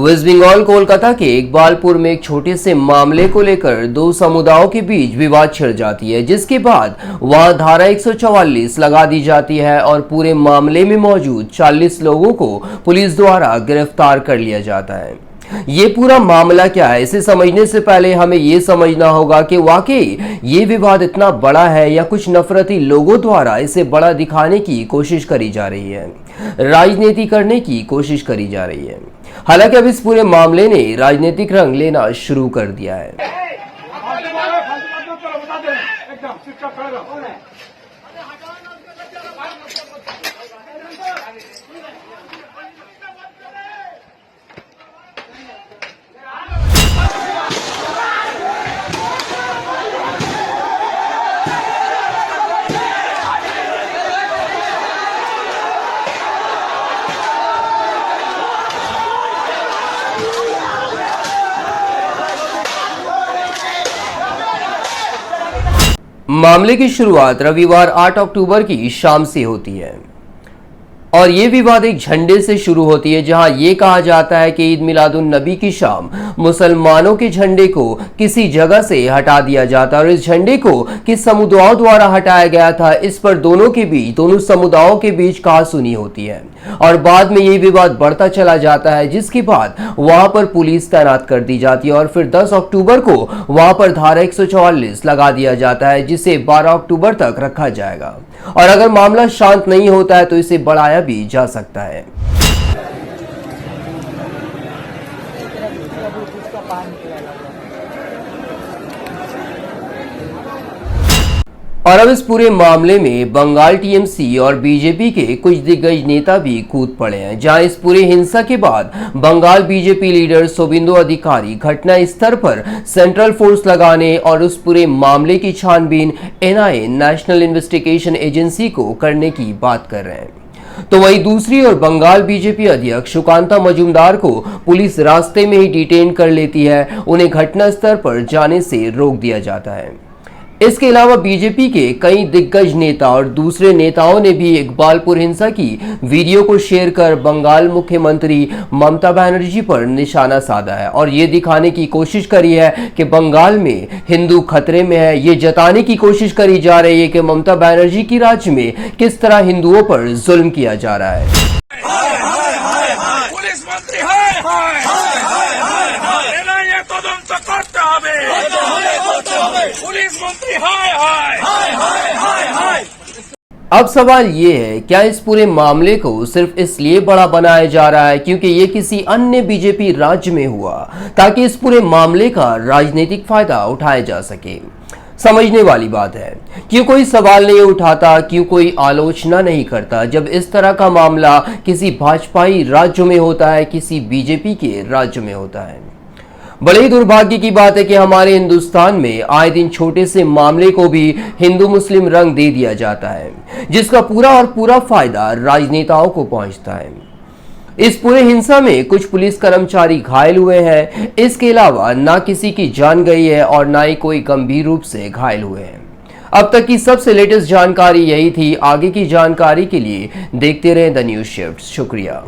Waste Bengal Kolkata के इकबालपुर में एक छोटे से मामले को लेकर दो समुदायों के बीच विवाद छिड़ जाती है, जिसके बाद वहां धारा 144 लगा दी जाती है और पूरे मामले में मौजूद 40 लोगों को पुलिस द्वारा गिरफ्तार कर लिया जाता है। ये पूरा मामला क्या है, इसे समझने से पहले हमें ये समझना होगा कि वाकई ये विवाद इतना बड़ा है या कुछ नफरती लोगों द्वारा इसे बड़ा दिखाने की कोशिश करी जा रही है, राजनीति करने की कोशिश करी जा रही है। हालांकि अब इस पूरे मामले ने राजनीतिक रंग लेना शुरू कर दिया है। मामले की शुरुआत रविवार 8 अक्टूबर की शाम से होती है और ये विवाद एक झंडे से शुरू होती है, जहां ये कहा जाता है कि ईद मिलादुन नबी की शाम मुसलमानों के झंडे को किसी जगह से हटा दिया जाता है और इस झंडे को किस समुदायों द्वारा हटाया गया था, इस पर दोनों समुदायों के बीच कहासुनी होती है और बाद में ये विवाद बढ़ता चला जाता है, जिसके बाद वहां पर पुलिस तैनात कर दी जाती है और फिर 10 अक्टूबर को वहां पर धारा 144 लगा दिया जाता है, जिसे 12 अक्टूबर तक रखा जाएगा और अगर मामला शांत नहीं होता है तो इसे बढ़ाया भी जा सकता है। और अब इस पूरे मामले में बंगाल टीएमसी और बीजेपी के कुछ दिग्गज नेता भी कूद पड़े हैं, जहां इस पूरे हिंसा के बाद बंगाल बीजेपी लीडर शुभेंदु अधिकारी घटना स्थल पर सेंट्रल फोर्स लगाने और उस पूरे मामले की छानबीन एनआईए नेशनल इन्वेस्टिगेशन एजेंसी को करने की बात कर रहे हैं। तो वहीं दूसरी ओर बंगाल बीजेपी अध्यक्ष सुकांता मजूमदार को पुलिस रास्ते में ही डिटेन कर लेती है, उन्हें घटना स्थल पर जाने से रोक दिया जाता है। इसके अलावा बीजेपी के कई दिग्गज नेता और दूसरे नेताओं ने भी इकबालपुर हिंसा की वीडियो को शेयर कर बंगाल मुख्यमंत्री ममता बनर्जी पर निशाना साधा है और ये दिखाने की कोशिश करी है कि बंगाल में हिंदू खतरे में है। ये जताने की कोशिश करी जा रही है कि ममता बनर्जी की राज्य में किस तरह हिंदुओं पर जुल्म किया जा रहा है। पुलिस मंत्री पुलिस मंत्री अब सवाल ये है, क्या इस पूरे मामले को सिर्फ इसलिए बड़ा बनाया जा रहा है क्योंकि ये किसी अन्य बीजेपी राज्य में हुआ ताकि इस पूरे मामले का राजनीतिक फायदा उठाया जा सके? समझने वाली बात है। क्यों कोई सवाल नहीं उठाता, क्यों कोई आलोचना नहीं करता जब इस तरह का मामला किसी भाजपाई राज्य में होता है, किसी बीजेपी के राज्य में होता है? बड़े ही दुर्भाग्य की बात है कि हमारे हिंदुस्तान में आए दिन छोटे से मामले को भी हिंदू मुस्लिम रंग दे दिया जाता है, जिसका पूरा फायदा राजनेताओं को पहुंचता है। इस पूरे हिंसा में कुछ पुलिस कर्मचारी घायल हुए हैं, इसके अलावा ना किसी की जान गई है और ना ही कोई गंभीर रूप से घायल हुए हैं। अब तक की सबसे लेटेस्ट जानकारी यही थी। आगे की जानकारी के लिए देखते रहें द न्यूज़ शिफ्ट। शुक्रिया।